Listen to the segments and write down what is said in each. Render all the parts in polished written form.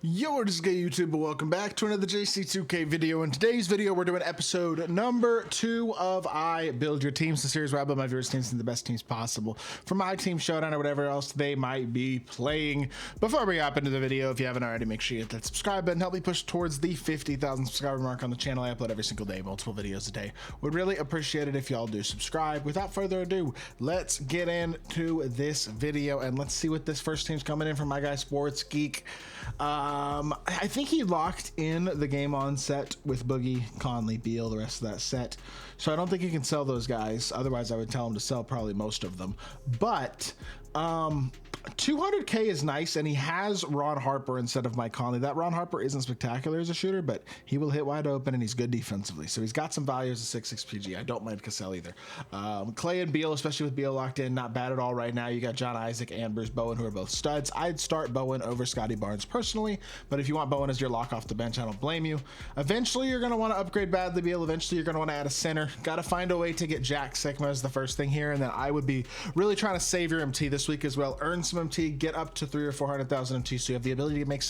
Yo, what is good, YouTube? Welcome back to another JC2K video. In today's video, we're doing episode number 2 of I Build Your Teams, the series where I build my viewers' teams into the best teams possible for my team showdown or whatever else they might be playing. Before we hop into the video, if you haven't already, make sure you hit that subscribe button. Help me push towards the 50,000 subscriber mark on the channel. I upload every single day, multiple videos a day. Would really appreciate it if y'all do subscribe. Without further ado, let's get into this video and let's see what this first team's coming in from my guy SportsGeek. I think he locked in the game on set with Boogie, Conley, Beal, the rest of that set. So I don't think he can sell those guys. Otherwise, I would tell him to sell probably most of them. But 200K is nice, and he has Ron Harper instead of Mike Conley. That Ron Harper isn't spectacular as a shooter, but he will hit wide open, and he's good defensively. So he's got some value as a 6'6 PG. I don't mind Cassell either. Clay and Beal, especially with Beal locked in, not bad at all right now. You got John Isaac and Bruce Bowen, who are both studs. I'd start Bowen over Scotty Barnes personally, but if you want Bowen as your lock off the bench, I don't blame you. Eventually, you're going to want to upgrade Badly Beal. Eventually, you're going to want to add a center. Got to find a way to get Jack Sigma as the first thing here, and then I would be really trying to save your MT this week as well. Earn some MT, get up to 300,000 or 400,000 MT, so you have the ability to make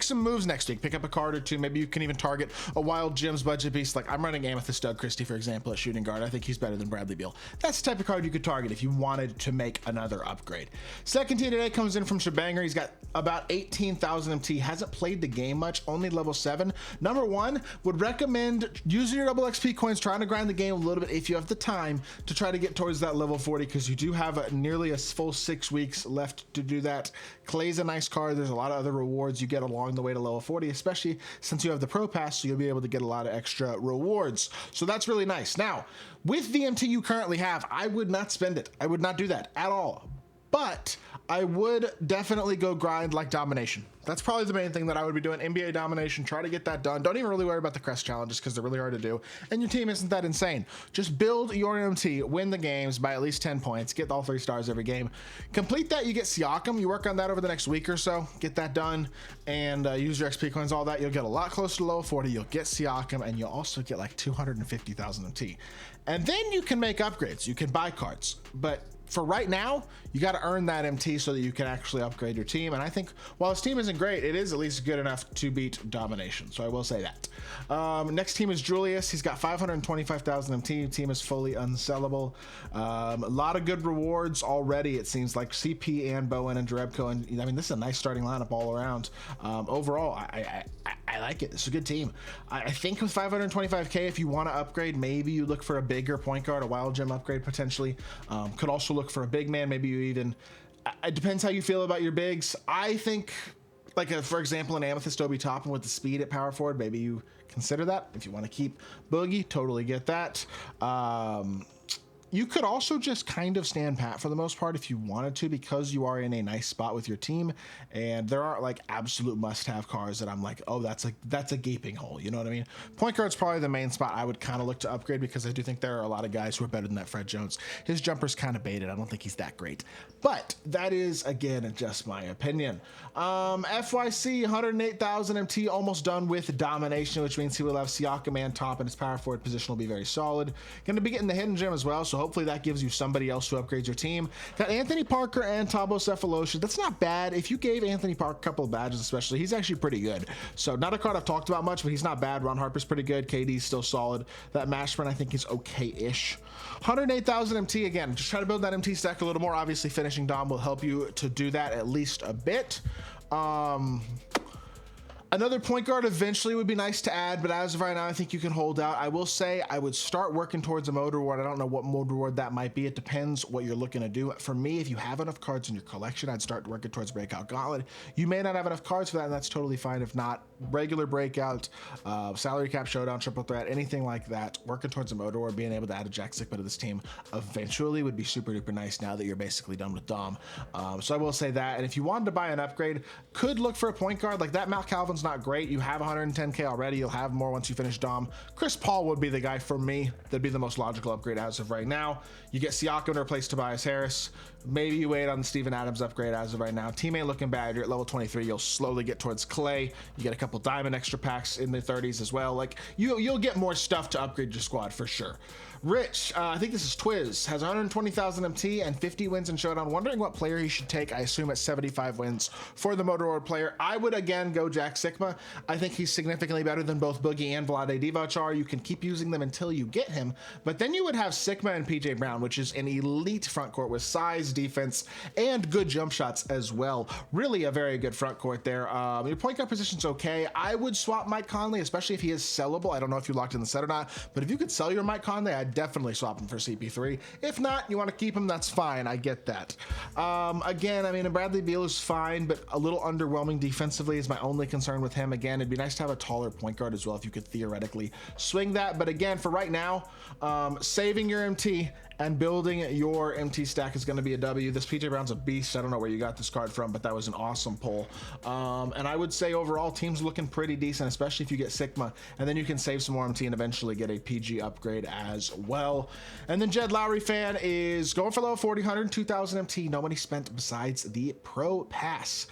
some moves next week. Pick up a card or two. Maybe you can even target a Wild Gems budget beast. Like I'm running Amethyst Doug Christie, for example, at shooting guard. I think he's better than Bradley Beal. That's the type of card you could target if you wanted to make another upgrade. Second team today comes in from Shbanger. He's got about 18,000 MT. Hasn't played the game much, only level 7. Number 1, would recommend using your double XP coins, trying to grind the game a little bit if you have the time to try to get towards that level 40, because you do have nearly a full 6 weeks left to do that. Clay's a nice card. There's a lot of other rewards you get along the way to level 40, especially since you have the Pro Pass, so you'll be able to get a lot of extra rewards. So that's really nice. Now, with the MT you currently have, I would not spend it. I would not do that at all. But I would definitely go grind like Domination. That's probably the main thing that I would be doing. NBA Domination, try to get that done. Don't even really worry about the crest challenges because they're really hard to do. And your team isn't that insane. Just build your MT, win the games by at least 10 points, get all 3 stars every game. Complete that, you get Siakam. You work on that over the next week or so, get that done, and use your XP coins, all that. You'll get a lot closer to level 40. You'll get Siakam, and you'll also get like 250,000 MT. And then you can make upgrades. You can buy cards. But for right now, you got to earn that MT so that you can actually upgrade your team. And I think while his team isn't great, it is at least good enough to beat Domination. So I will say that. Next team is Julius. He's got 525,000 MT. Team is fully unsellable. A lot of good rewards already. It seems like CP and Bowen and Jerebko. And I mean, this is a nice starting lineup all around. Overall, I like it. It's a good team. I think with 525K, if you want to upgrade, maybe you look for a bigger point guard, a Wild Gem upgrade potentially. Could also look for a big man. Maybe you even, it depends how you feel about your bigs. I think, like for example, an Amethyst Obi Toppin with the speed at power forward, maybe you consider that. If you want to keep Boogie, totally get that. You could also just kind of stand pat for the most part if you wanted to, because you are in a nice spot with your team, and there aren't like absolute must-have cards that I'm like, oh, that's a gaping hole. You know what I mean? Point guard's probably the main spot I would kind of look to upgrade, because I do think there are a lot of guys who are better than that Fred Jones. His jumper's kind of baited. I don't think he's that great, but that is again just my opinion. FYC 108,000 MT, almost done with Domination, which means he will have Siakam and Top, and his power forward position will be very solid. Going to be getting the Hidden Gem as well, so hopefully that gives you somebody else who upgrades your team. Got Anthony Parker and Thabo Cephalosha. That's not bad. If you gave Anthony Parker a couple of badges especially, he's actually pretty good. So not a card I've talked about much, but he's not bad. Ron Harper's pretty good. KD's still solid. That Mashburn I think is okay-ish. 108,000 MT, again, just try to build that MT stack a little more. Obviously finishing Dom will help you to do that at least a bit. Another point guard eventually would be nice to add, but as of right now, I think you can hold out. I will say I would start working towards a mode reward. I don't know what mode reward that might be. It depends what you're looking to do. For me, if you have enough cards in your collection, I'd start working towards Breakout Gauntlet. You may not have enough cards for that, and that's totally fine. If not, regular Breakout, Salary Cap Showdown, Triple Threat, anything like that, working towards a mode reward, being able to add a Jack Sigma to this team eventually would be super duper nice now that you're basically done with Dom. So I will say that. And if you wanted to buy an upgrade, could look for a point guard. Like that Mal Calvin's not great. You have 110K already. You'll have more once you finish Dom. Chris Paul would be the guy for me. That'd be the most logical upgrade as of right now. You get Siakam to replace Tobias Harris. Maybe you wait on the Steven Adams upgrade as of right now. Team ain't looking bad. You're at level 23. You'll slowly get towards Clay. You get a couple diamond extra packs in the 30s as well. Like you'll get more stuff to upgrade your squad for sure. Rich, I think this is Twizz, has 120,000 MT and 50 wins in Showdown. Wondering what player he should take. I assume at 75 wins for the Motorworld player. I would again go Jack Sigma. I think he's significantly better than both Boogie and Vlade Divac are. You can keep using them until you get him, but then you would have Sigma and PJ Brown, which is an elite front court with size, defense, and good jump shots as well. Really a very good front court there. Your point guard position's okay. I would swap Mike Conley, especially if he is sellable. I don't know if you locked in the set or not, but if you could sell your Mike Conley, I'd definitely swap him for CP3. If not, you want to keep him, that's fine. I get that. Again, I mean, Bradley Beal is fine, but a little underwhelming defensively is my only concern with him. Again, it'd be nice to have a taller point guard as well if you could theoretically swing that. But again, for right now, saving your MT and building your MT stack is going to be a W. This PJ Brown's a beast. I don't know where you got this card from, but that was an awesome pull. And I would say overall, team's looking pretty decent, especially if you get Sigma, and then you can save some more MT and eventually get a PG upgrade as well. And then Jed Lowry Fan is going for level 40, 102,000 MT. No money spent besides the Pro Pass.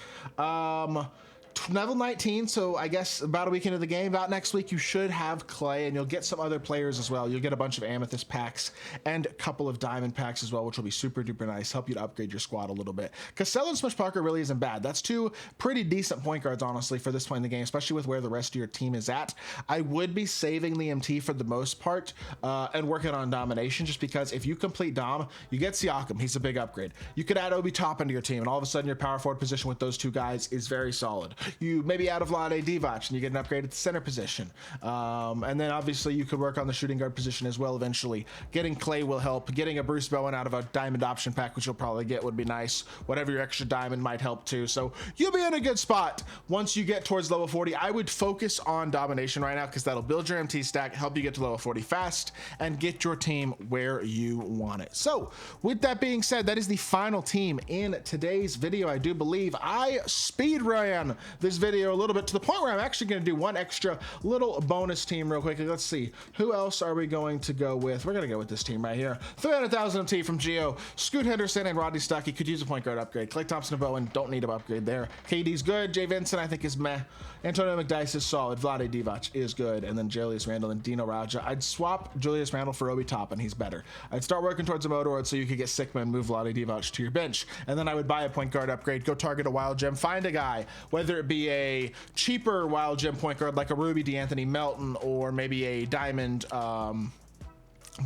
Level 19, so I guess about a week into the game, about next week, you should have Clay, and you'll get some other players as well. You'll get a bunch of Amethyst packs and a couple of Diamond packs as well, which will be super duper nice, help you to upgrade your squad a little bit. Cassell and Smush Parker really isn't bad. That's two pretty decent point guards, honestly, for this point in the game, especially with where the rest of your team is at. I would be saving the MT for the most part and working on domination, just because if you complete Dom, you get Siakam. He's a big upgrade. You could add Obi Toppin to your team, and all of a sudden your power forward position with those two guys is very solid. You maybe add a Vlade Divac and you get an upgrade at the center position. And then obviously you could work on the shooting guard position as well eventually. Getting Clay will help. Getting a Bruce Bowen out of a diamond option pack, which you'll probably get, would be nice. Whatever your extra diamond might help too. So you'll be in a good spot once you get towards level 40. I would focus on domination right now because that'll build your MT stack, help you get to level 40 fast, and get your team where you want it. So with that being said, that is the final team in today's video. I do believe I speed ran this video a little bit to the point where I'm actually going to do one extra little bonus team real quickly. Let's see, who else are we going to go with? We're going to go with this team right here. 300,000 MT from Gio, Scoot Henderson and Rodney Stuckey. Could use a point guard upgrade. Clay Thompson and Bowen, don't need an upgrade there. KD's good. Jay Vincent I think is meh. Antonio McDyess is solid. Vlade Divac is good. And then Julius Randle and Dino Raja. I'd swap Julius Randle for Obi Toppin. He's better. I'd start working towards a Motorworld so you could get Sigma and move Vlade Divac to your bench. And then I would buy a point guard upgrade, go target a wild gem, find a guy, whether it be a cheaper wild gem point guard like a Ruby DeAnthony Melton, or maybe a diamond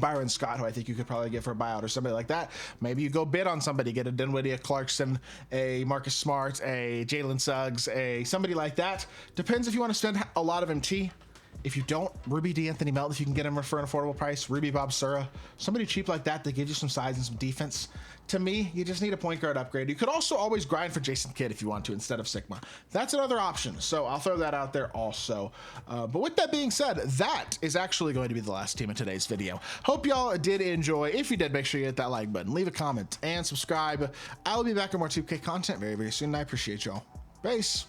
Byron Scott, who I think you could probably get for a buyout or somebody like that. Maybe you go bid on somebody, get a Dinwiddie, a Clarkson, a Marcus Smart, a Jalen Suggs, somebody like that. Depends if you want to spend a lot of MT. If you don't, Ruby DeAnthony Melton, if you can get him for an affordable price. Ruby Bob Sura, somebody cheap like that that gives you some size and some defense. To me, you just need a point guard upgrade. You could also always grind for Jason Kidd if you want to instead of Sigma. That's another option, so I'll throw that out there also. But with that being said, that is actually going to be the last team in today's video. Hope y'all did enjoy. If you did, make sure you hit that like button, leave a comment, and subscribe. I'll be back with more 2K content very, very soon, and I appreciate y'all. Peace.